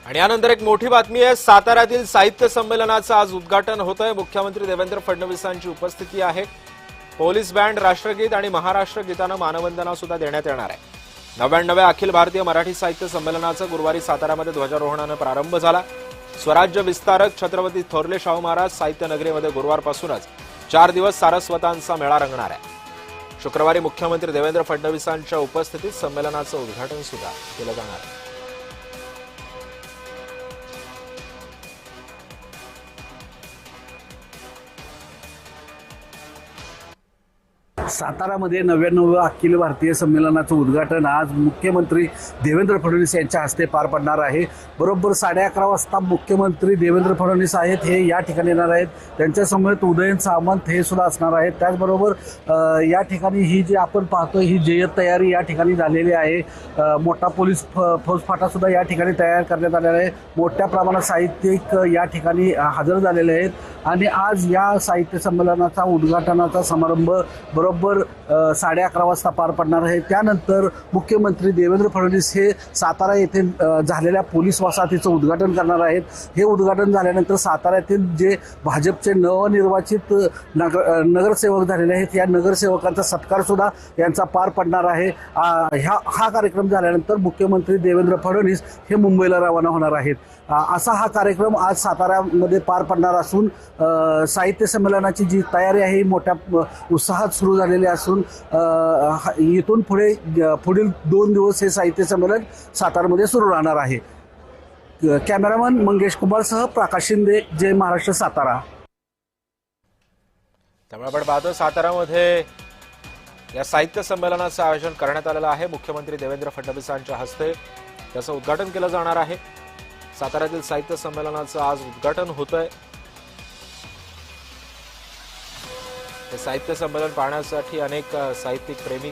आणि यानंतर एक मोठी बातमी आहे। साताऱ्यातील साहित्य संमेलनाचं आज उद्घाटन होतंय। मुख्यमंत्री देवेंद्र फडणवीसांची उपस्थिती आहे। पोलीस बँड, राष्ट्रगीत आणि महाराष्ट्र गीतानं मानवंदना सुद्धा देण्यात येणार आहे। 99व्या अखिल भारतीय मराठी साहित्य संमेलनाचा गुरुवारी साताऱ्यामध्ये ध्वजारोहणाने प्रारंभ झाला। स्वराज्य विस्तारक छत्रपती थोरले शाहू महाराज साहित्य नगरीमध्ये गुरुवारपासूनच 4 दिवस सारस्वतांचा मेळा रंगणार आहे। शुक्रवारी मुख्यमंत्री देवेंद्र फडणवीसांच्या उपस्थितीत संमेलनाचं उद्घाटन सुद्धा केलं जाणार आहे। सातारामध्ये 99व्या अखिल भारतीय संमेलनाचं उद्घाटन आज मुख्यमंत्री देवेंद्र फडणवीस यांच्या हस्ते पार पडणार आहे। बरोबर 11:30 वाजता मुख्यमंत्री देवेंद्र फडणवीस आहेत हे या ठिकाणी येणार आहेत। त्यांच्यासमवेत उदयन सामंत हे सुद्धा असणार आहेत। त्याचबरोबर या ठिकाणी ही जी आपण पाहतोय ही जय्यत तयारी या ठिकाणी झालेली आहे। मोठा पोलीस फौजफाटा सुद्धा या ठिकाणी तयार करण्यात आलेला आहे। मोठ्या प्रमाणात साहित्यिक या ठिकाणी हजर झालेले आहेत आणि आज या साहित्य संमेलनाचा उद्घाटनाचा समारंभ बरोबर 11:30 वाजता पार पडणार आहे। त्यानंतर मुख्यमंत्री देवेंद्र फडणवीस हे सातारा येथे झालेल्या पोलीस वसाहतीचं उद्घाटन करणार आहेत। हे उद्घाटन झाल्यानंतर साताऱ्यातील जे भाजपचे नवनिर्वाचित नगरसेवक झालेले आहेत या नगरसेवकांचा सत्कार सुद्धा यांचा पार पडणार आहे। हा कार्यक्रम झाल्यानंतर मुख्यमंत्री देवेंद्र फडणवीस हे मुंबईला रवाना होणार आहेत। असा हा कार्यक्रम आज साताऱ्यामध्ये पार पडणार असून साहित्य संमेलनाची जी तयारी आहे ही मोठ्या उत्साहात सुरू झालेली असून इथून पुढील 2 दिवस हे साहित्य संमेलन सातारमध्ये सुरू राहणार आहे। कॅमेरामन मंगेश कुमारसह प्रकाश शिंदे, जय महाराष्ट्र, सातारा। त्यामुळे आपण पाहतो सातारामध्ये या साहित्य संमेलनाचं आयोजन करण्यात आलेलं आहे। मुख्यमंत्री देवेंद्र फडणवीसांच्या हस्ते त्याचं उद्घाटन केलं जाणार आहे। साताऱ्यातील साहित्य संमेलनाचं आज उद्घाटन होतंय। हे साहित्य संमेलन पाहण्यासाठी अनेक साहित्यिक प्रेमी